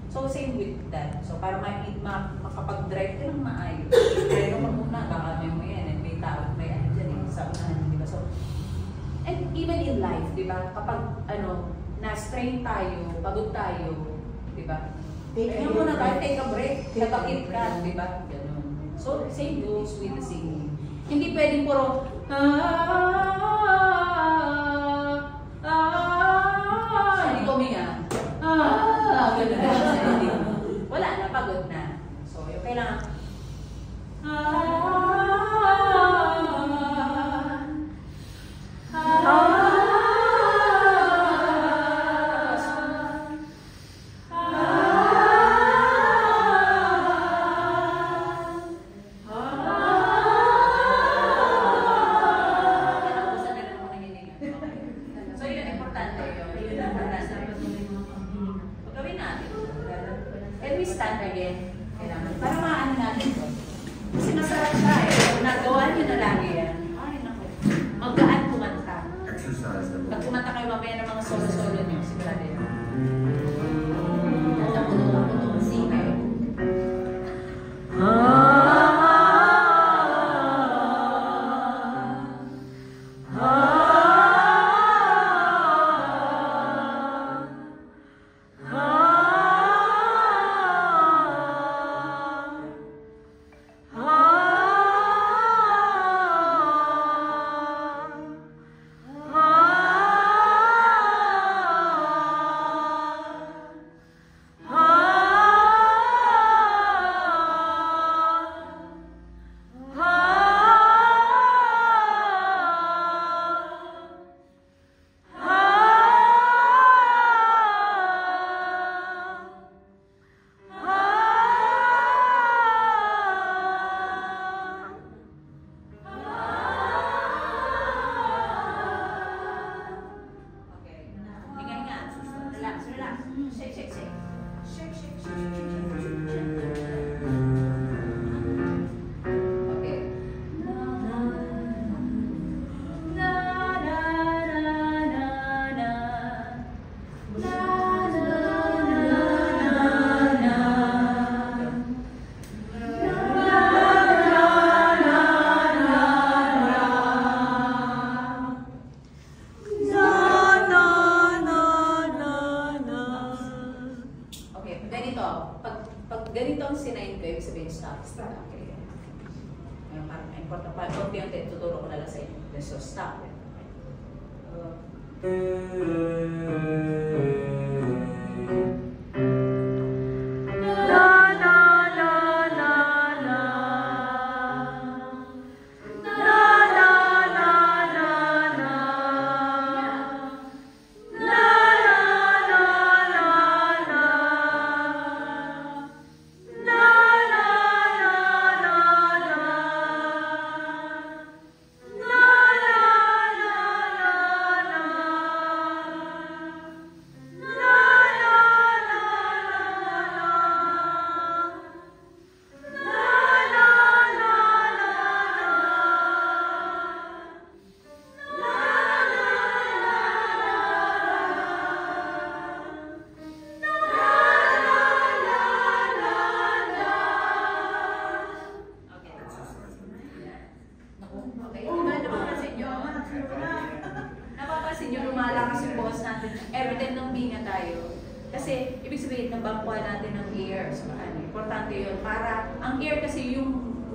So, same with that. So, para makapag-drive ka ng maayos. Pero muna, baka may yan, may tao, may ano dyan eh, sa unahan, di ba? So, and even in life, di ba? Kapag, na-strain tayo, pagod tayo, di ba? Kaya muna tayo, take a break, natakit ka, di ba? Ganun. So, same goes with the singing. Hindi pwedeng puro, hindi ko minga. Wala na, pagod na. So, yung kailangan,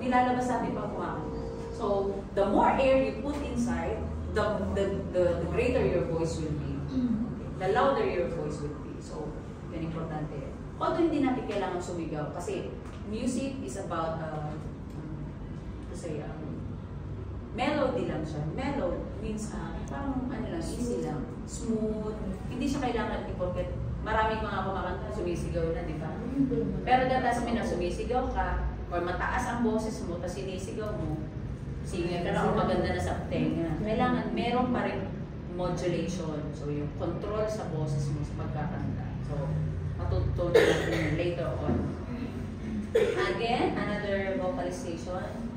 nilalabas natin pag kumakanta. So, the more air you put inside, the greater your voice will be. The louder your voice will be. So, yan importante. Although hindi natin kailangan sumigaw kasi music is about melody lang siya. Mellow means parang ano lang, easy lang, smooth. Hindi siya kailangan i-forget. Maraming mga kumakanta sumisigaw na, di ba? Pero dapat sa na sumisigaw ka, or mataas ang boses mo, tapos sinisigaw mo, singer ka na o maganda na sa tenga. Kailangan meron pa rin modulation. So, yung control sa boses mo sa pagkakanta. So, matutunan natin later on. Again, another vocalization.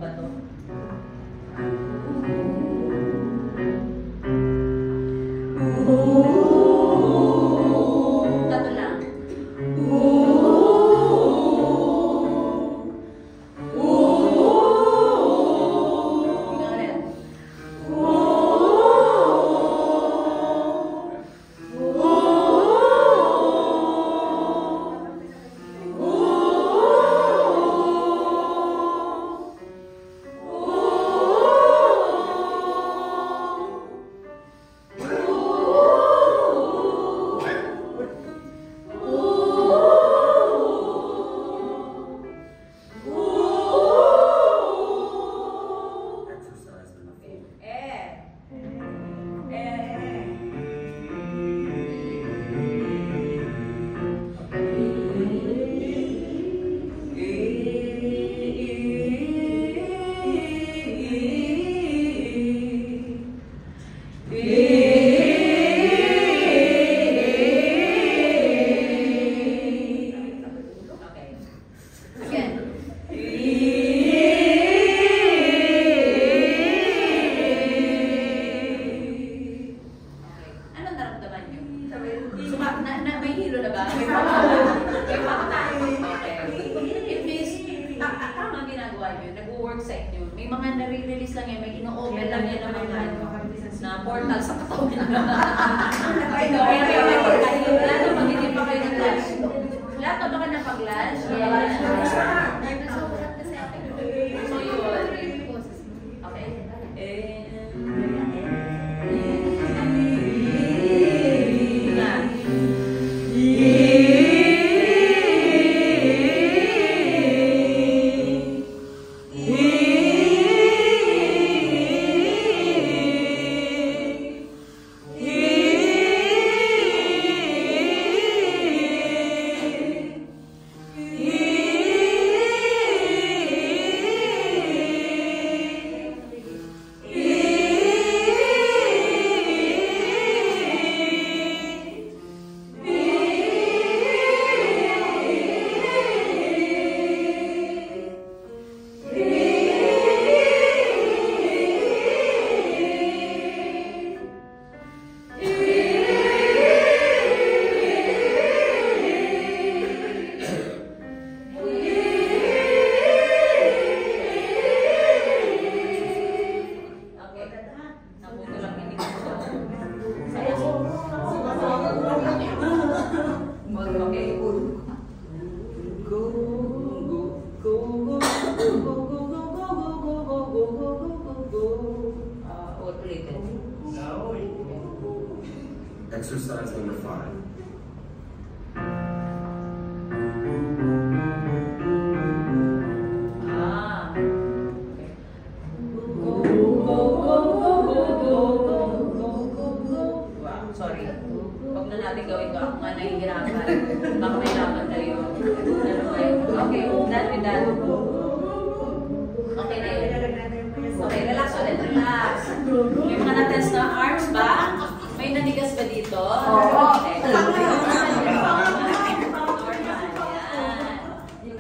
Ba to? Tato lang. May hilo na ba? May pakatayo. Okay. It means, tama ginagawa nyo, nag-work sa inyo. May mga nare-release lang yan, may ino-open lang yan ng mga na portal sa katawan. Wala na mag-hindi pa kayo ng-lunch. Lahat na baka napag-lunch? Yes. So yun. Okay. Exercise number 5. Sorry. Huwag na natin gawin ko. Ako nga nahihirapan. Baka may laban tayo. Okay, done with that. Okay na yun. Okay, relax ulit. Relax. May mga na-tense na arms ba? May nanigas ba dito? Oo. Okay.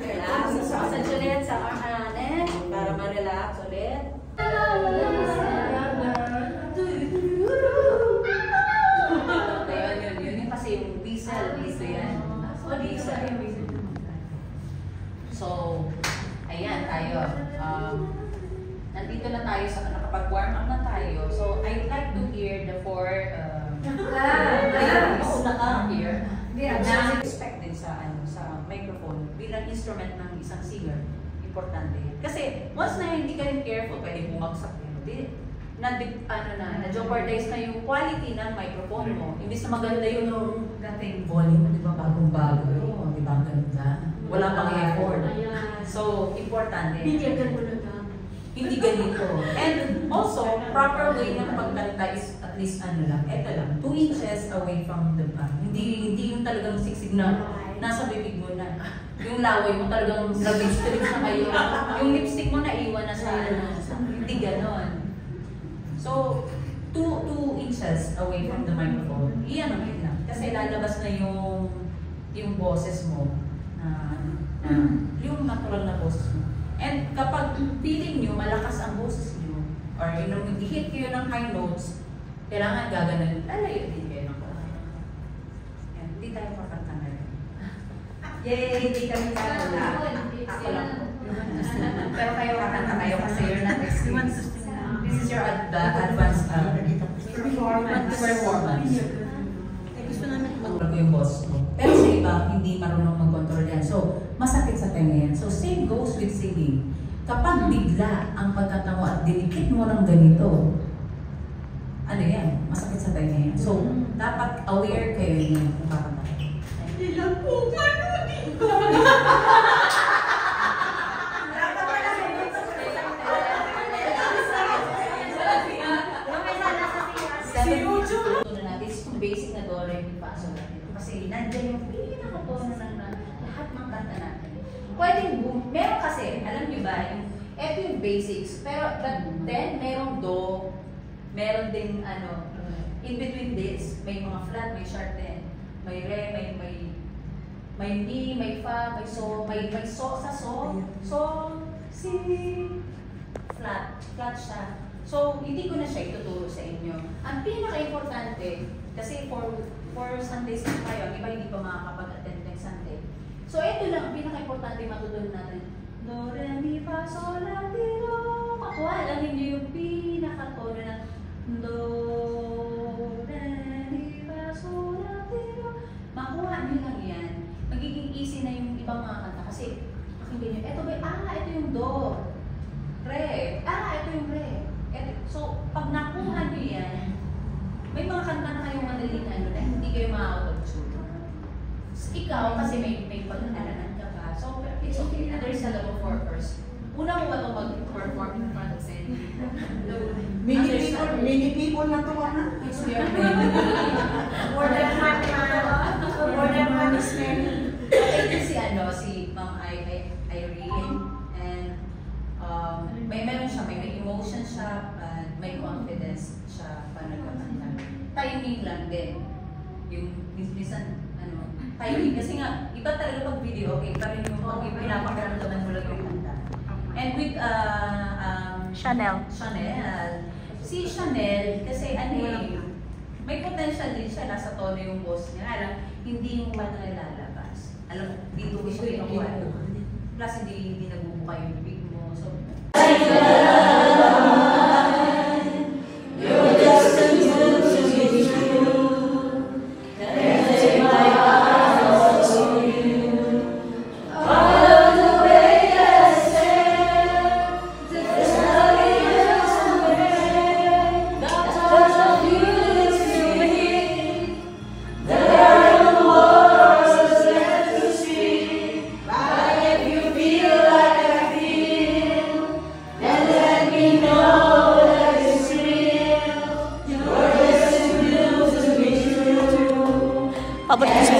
Relax. Massage ulit sa arm natin para ma-relax ulit. Yun kasi yung whistle. Yan. So, ayan tayo. Nandito na tayo sa nakapag-warm up na tayo. So, I'd like to hear the four here na expect din sa microphone bilang instrument ng isang singer. Importante. Kasi once na hindi ka rin careful, pwede bumagsak yun. Na-jeopardize na yung quality ng microphone mo. Imbis na maganda yung dating volume, di ba? Bagong-bago. Di ba? Ganda. Wala pang effort. So, importante. Hindi ganito. And also, proper way ng pagkanta is at least eto lang, 2 inches away from the back. Hindi yung talagang siksig na nasa bibig mo na. Yung laway mo talagang nag-lips na kayo. Yung lipstick mo naiwan na sa hindi ganon. So, 2 inches away from the microphone. Iyan ang lang. Kasi lalabas na yung boses mo. Yung natural na boses mo. And kapag feeling nyo, malakas ang boses nyo, or hit kayo ng high notes, kailangan gaganon, lalayo din kayo ng boses. Hindi tayo kakanta na rin. Yay! Hindi kami kakanta. Ako lang po. Pero kayo kakanta kayo kasi you're not experienced. This is your advanced performance. Gusto namin mag-vlog yung boss mo. Pero sa iba, hindi marunong mag-control yan. So, masakit sa tenga yan. So, same goes with singing. Kapag bigla ang pagkanta mo at dinikit mo ng ganito, ano yan? Masakit sa tenga yan. So, dapat aware kayo niya kung kakanta kayo. Ilang po ka dito! Basic na do, re, mi, fa, sol, la, do. Kasi nandiyan yung pinakatono ng lahat ng kanta natin. Pwedeng boom. Meron kasi, alam niyo ba, ito yung basics. Pero then, merong do, meron ding in between this, may mga flat, may sharp din. May re, may mi, may fa, may so, may so sa so, si, flat siya. So, hindi ko na siya ituturo sa inyo. Ang pinaka-importante, kasi for 4 Sundays na tayo, ang iba hindi pa makakapag-attend next Sunday. So ito lang, pinaka-importante matutunan natin. Do, re, mi, fa, sol, la, ti, do. Makuha lang ninyo yung pinaka-tono na do, re, mi, fa, sol, la, ti, do. Makuha nyo lang yan. Magiging easy na yung ibang mga kanta kasi pakinggan nyo, eto ba, ito yung do. Re, ito yung re. So, pag nakuha nyo yan, may mga kanta na kayong madaling na hindi kayo ma-auto-tune. Ikaw, kasi may pag-alanan ka pa. So, it's okay. There's a level 4 first. Una mo ba ito mag-perform in front of Sandy? Many people na to, ha? It's your more than one is many. Ito si Ma'am Irene. And meron siya, may emotion siya, may confidence siya pa nagkakanta. Timing lang din. Yung minsan, timing. Kasi nga, iba talaga pag video, okay, pa rin yung pag pinapakaramdaman mo lang yung kanta. And with Chanel. Si Chanel, kasi may potential din siya, nasa tono yung boss niya. Alam, hindi yung mata nalalabas. Alam mo, dito gusto yung nakuha. Plus, hindi nabubuka yung bibig mo. So, Paborito siya.